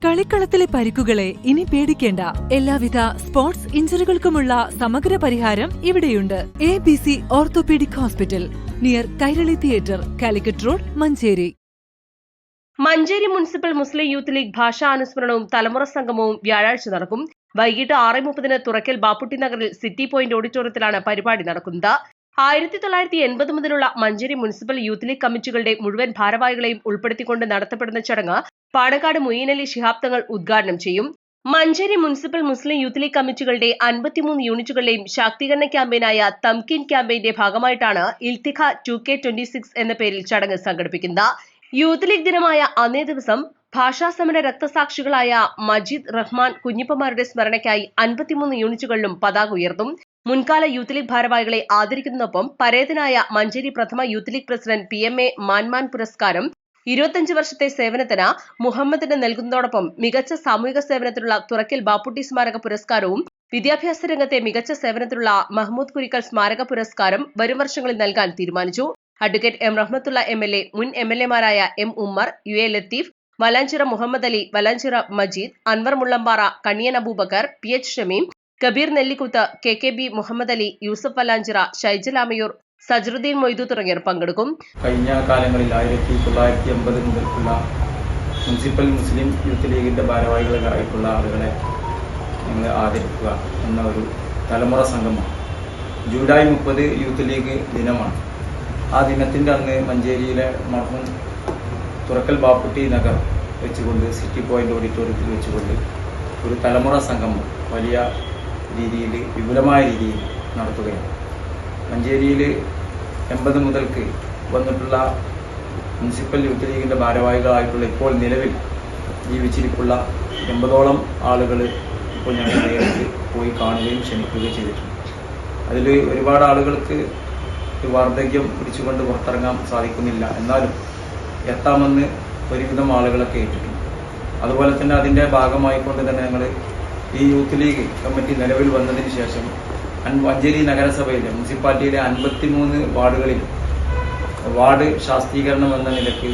കളിക്കളത്തിലെ പരിക്കുകളെ ഇനി പേടിക്കേണ്ട. എല്ലാവിധ സ്പോർട്സ് ഇഞ്ചുറികൾക്കുമുള്ള സമഗ്ര പരിഹാരം ഇവിടെയുണ്ട്. ABC orthopaedic hospital, near Kairali theatre, Calicut road, Manjeri. Manjeri municipal Muslim Youth League ഭാഷാ അനുസ്മരണവും തലമുറ സംഗമവും വ്യാഴാഴ്ച നടക്കും. വൈകിട്ട് 6:30 തുറക്കൽ ബാപ്പുട്ടി നഗറിൽ സിറ്റി പോയിന്റ് ഓഡിറ്റോറിയത്തിലാണ് പരിപാടി നടക്കുന്നത്. 1980 മുതലുള്ള മഞ്ചേരി മുനിസിപ്പൽ യൂത്ത് ലീഗ് കമ്മിറ്റികളുടെ മുഴുവൻ ഭാരവാഹികളെയും ഉൾപ്പെടുത്തിക്കൊണ്ട് നടത്തപ്പെടുന്ന ചടങ്ങ് പാണക്കാട് മുഈനലി ശിഹാബ് തങ്ങൾ ഉദ്ഘാടനം ചെയ്യും. Manjeri municipal Muslim Youth league കമ്മിറ്റികളുടെ 53 യൂണിറ്റുകളുടെയും ശാക്തീകരണ ക്യാമ്പയിനായ തംകീൻ ക്യാമ്പയിന്റെ ഭാഗമായിട്ടാണ് ഇൽത്തിഖ 2K26 എന്ന പേരിൽ ചടങ്ങ് സംഘടിപ്പിക്കുന്നത്. യൂത്ത് ലീഗ് ദിനമായ അന്നേ ദിവസം ഭാഷാസമര രക്തസാക്ഷികളായ മജീദ്, റഹ്മാൻ, കുഞ്ഞിപ്പമാരുടെ സ്മരണയ്ക്കായി 53 യൂണിറ്റുകളിലും പതാക ഉയർത്തും. മുൻകാല യൂത്ത് ലീഗ് ഭാരവാഹികളെ ആദരിക്കുന്നതിനൊപ്പം പരേതനായ മഞ്ചേരി പ്രഥമ യൂത്ത് ലീഗ് പ്രസിഡന്റ് PMA മാൻമാൻ പുരസ്കാരം 25 വർഷത്തെ സേവനത്തിന് മുഹമ്മദിന് നൽകുന്നതോടൊപ്പം മികച്ച സാമൂഹിക സേവനത്തിനുള്ള തുറക്കൽ ബാപ്പുട്ടി സ്മാരക പുരസ്കാരവും വിദ്യാഭ്യാസ രംഗത്തെ മികച്ച സേവനത്തിനുള്ള മഹ്മൂദ് കുരിക്കൽ സ്മാരക പുരസ്കാരം വരും വർഷങ്ങളിൽ നൽകാൻ തീരുമാനിച്ചു. Advocate M. റഹ്മത്തുള്ള MLA, മുൻ MLA-മാരായ M. Ummer, UA Latheef, Valanchira Muhammad Ali, Valanchira Majeed, Anwar Mullampara, കണിയൻ Abubakar, PH Shameem, Kabir Nellikuth, KKB Muhammad Ali, Yusuf Valanchira, Shaijal Amayur, സജ്റുദ്ദീൻ Moidu തുടങ്ങിയവർ പങ്കെടുക്കും. കഴിഞ്ഞ കാലങ്ങളിൽ 1980 മുതൽക്കുള്ള മുനിസിപ്പൽ മുസ്ലിം യൂത്ത് ലീഗിന്റെ ഭാരവാഹികളായിട്ടുള്ള ആളുകളെ ഞങ്ങൾ ആദരിക്കുക എന്ന ഒരു തലമുറ സംഗമം. ജൂലൈ 30 യൂത്ത് ലീഗ് ദിനമാണ്. ആ ദിനത്തിൻ്റെ അന്ന് മഞ്ചേരിയിലെ മർഹൂം തുറക്കൽ ബാപ്പുട്ടി നഗർ വെച്ചുകൊണ്ട് സിറ്റി പോയിന്റ് ഓഡിറ്റോറിയത്തിൽ വെച്ചുകൊണ്ട് ഒരു തലമുറ സംഗമം വലിയ രീതിയിൽ, വിപുലമായ രീതിയിൽ നടത്തുകയാണ്. മഞ്ചേരിയിൽ 80 മുതൽക്ക് വന്നിട്ടുള്ള മുനിസിപ്പൽ യൂത്ത് ലീഗിൻ്റെ ഭാരവാഹികളായിട്ടുള്ള ഇപ്പോൾ നിലവിൽ ജീവിച്ചിരിപ്പുള്ള 80ഓളം ആളുകൾ ഇപ്പോൾ ഞങ്ങൾ നേരിട്ട് പോയി കാണുകയും ക്ഷണിക്കുകയും ചെയ്തിട്ടുണ്ട്. അതിൽ ഒരുപാട് ആളുകൾക്ക് വാർദ്ധക്യം പിടിച്ചുകൊണ്ട് പുറത്തിറങ്ങാൻ സാധിക്കുന്നില്ല. എന്നാലും എത്താമെന്ന് ഒരുവിധം ആളുകളൊക്കെ ഏറ്റിട്ടുണ്ട്. അതുപോലെ തന്നെ അതിൻ്റെ ഭാഗമായിക്കൊണ്ട് തന്നെ ഞങ്ങൾ ഈ യൂത്ത് ലീഗ് കമ്മിറ്റി നിലവിൽ വന്നതിന് ശേഷം മഞ്ചേരി നഗരസഭയിലെ മുനിസിപ്പാലിറ്റിയിലെ 53 വാർഡുകളിൽ വാർഡ് ശാസ്ത്രീകരണം എന്ന നിലയ്ക്ക്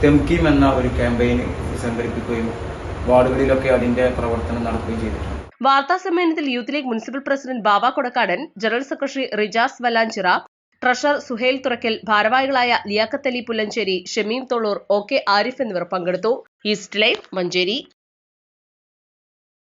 തെംകീം എന്ന ഒരു ക്യാമ്പയിൻ സംഘടിപ്പിക്കുകയും വാർഡുകളിലൊക്കെ അതിന്റെ പ്രവർത്തനം നടത്തുകയും ചെയ്തിട്ടുണ്ട്. വാർത്താ സമ്മേളനത്തിൽ Youth League municipal president Baba Kodakkadan, general secretary Rijas Valanchira, treasurer Suhail Thurakkal, ഭാരവാഹികളായ ലിയാഖത്ത് അലി പുല്ലഞ്ചേരി, ഷമീം തൊള്ളൂർ, OK ആരിഫ് എന്നിവർ പങ്കെടുത്തു. East live, Manjeri.